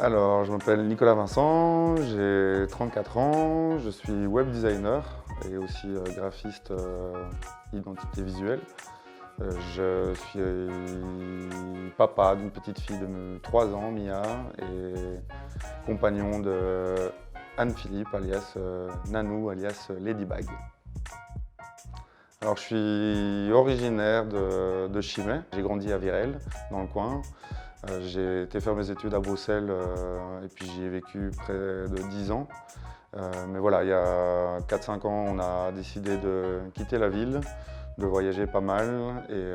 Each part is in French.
Alors, je m'appelle Nicolas Vincent, j'ai 34 ans, je suis web designer et aussi graphiste identité visuelle. Je suis papa d'une petite fille de 3 ans, Mia, et compagnon de Anne-Philippe, alias Nanou, alias Ladybag. Alors, je suis originaire de Chimay. J'ai grandi à Virel, dans le coin. J'ai été faire mes études à Bruxelles et puis j'y ai vécu près de 10 ans. Mais voilà, il y a 4-5 ans, on a décidé de quitter la ville, de voyager pas mal. Et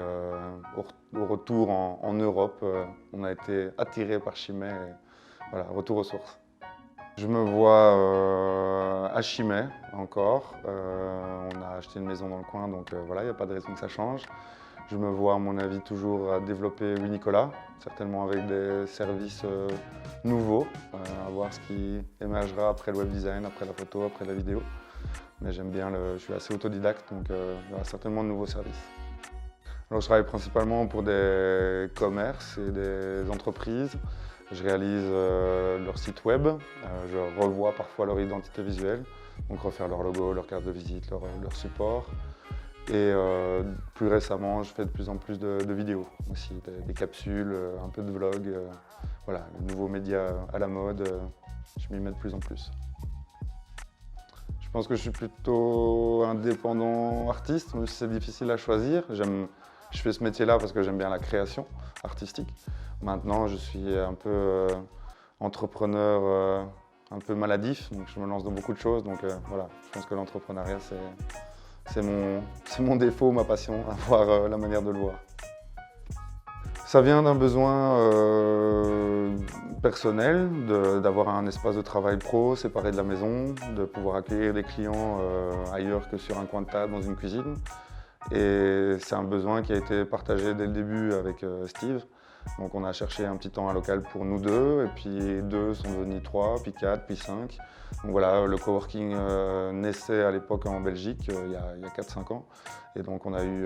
au retour en Europe, on a été attiré par Chimay. Et voilà, retour aux sources. Je me vois à Chimay encore. On a acheté une maison dans le coin, donc voilà, il n'y a pas de raison que ça change. Je me vois à mon avis toujours à développer Nicolas, certainement avec des services nouveaux, à voir ce qui émergera après le web design, après la photo, après la vidéo. Mais j'aime bien, je suis assez autodidacte, donc il y aura certainement de nouveaux services. Alors, je travaille principalement pour des commerces et des entreprises. Je réalise leur site web, je revois parfois leur identité visuelle, donc refaire leur logo, leur carte de visite, leur support. Et plus récemment, je fais de plus en plus de vidéos aussi, des capsules, un peu de vlog. Voilà, le nouveau média à la mode, je m'y mets de plus en plus. Je pense que je suis plutôt indépendant artiste, même si c'est difficile à choisir. Je fais ce métier-là parce que j'aime bien la création artistique. Maintenant, je suis un peu entrepreneur, un peu maladif, donc je me lance dans beaucoup de choses. Donc voilà, je pense que l'entrepreneuriat, c'est mon défaut, ma passion, à voir la manière de le voir. Ça vient d'un besoin personnel, d'avoir un espace de travail pro séparé de la maison, de pouvoir accueillir des clients ailleurs que sur un coin de table dans une cuisine. Et c'est un besoin qui a été partagé dès le début avec Steve. Donc on a cherché un petit temps un local pour nous deux, et puis deux sont devenus 3, puis 4, puis 5. Donc voilà, le coworking naissait à l'époque en Belgique, il y a 4-5 ans. Et donc on a eu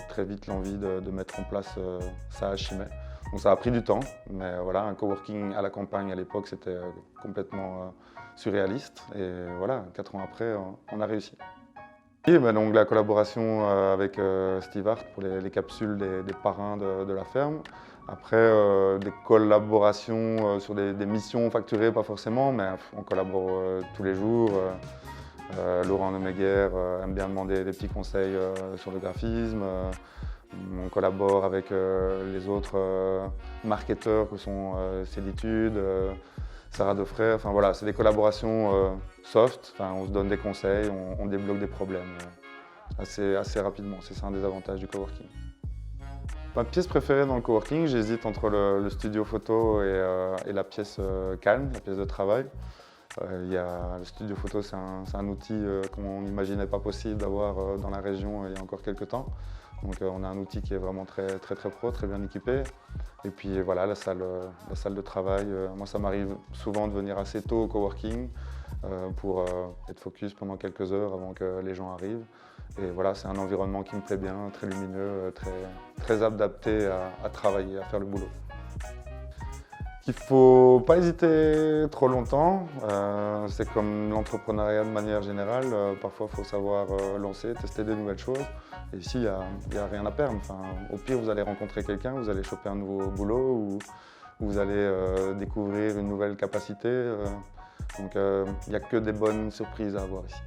très vite l'envie de mettre en place ça à Chimay. Donc ça a pris du temps, mais voilà, un coworking à la campagne à l'époque, c'était complètement surréaliste. Et voilà, 4 ans après, on a réussi. Et ben donc la collaboration avec Steve Hart pour les capsules des parrains de la ferme. Après, des collaborations sur des missions facturées, pas forcément, mais on collabore tous les jours. Laurent Nemeguer aime bien demander des petits conseils sur le graphisme. On collabore avec les autres marketeurs que sont Célitude, Sarah Defrère. Enfin voilà, c'est des collaborations soft. Enfin, on se donne des conseils, on débloque des problèmes assez rapidement. C'est ça un des avantages du coworking. Ma pièce préférée dans le coworking, j'hésite entre le studio photo et la pièce calme, la pièce de travail. Le studio photo, c'est un outil qu'on n'imaginait pas possible d'avoir dans la région il y a encore quelques temps. Donc on a un outil qui est vraiment très pro, très bien équipé. Et puis voilà, la salle de travail. Moi, ça m'arrive souvent de venir assez tôt au coworking pour être focus pendant quelques heures avant que les gens arrivent. Et voilà, c'est un environnement qui me plaît bien, très lumineux, très adapté à travailler, à faire le boulot. Il ne faut pas hésiter trop longtemps. C'est comme l'entrepreneuriat de manière générale. Parfois, il faut savoir lancer, tester de nouvelles choses. Et ici, il n'y a rien à perdre. Enfin, au pire, vous allez rencontrer quelqu'un, vous allez choper un nouveau boulot ou vous allez découvrir une nouvelle capacité. Donc, il n'y a que des bonnes surprises à avoir ici.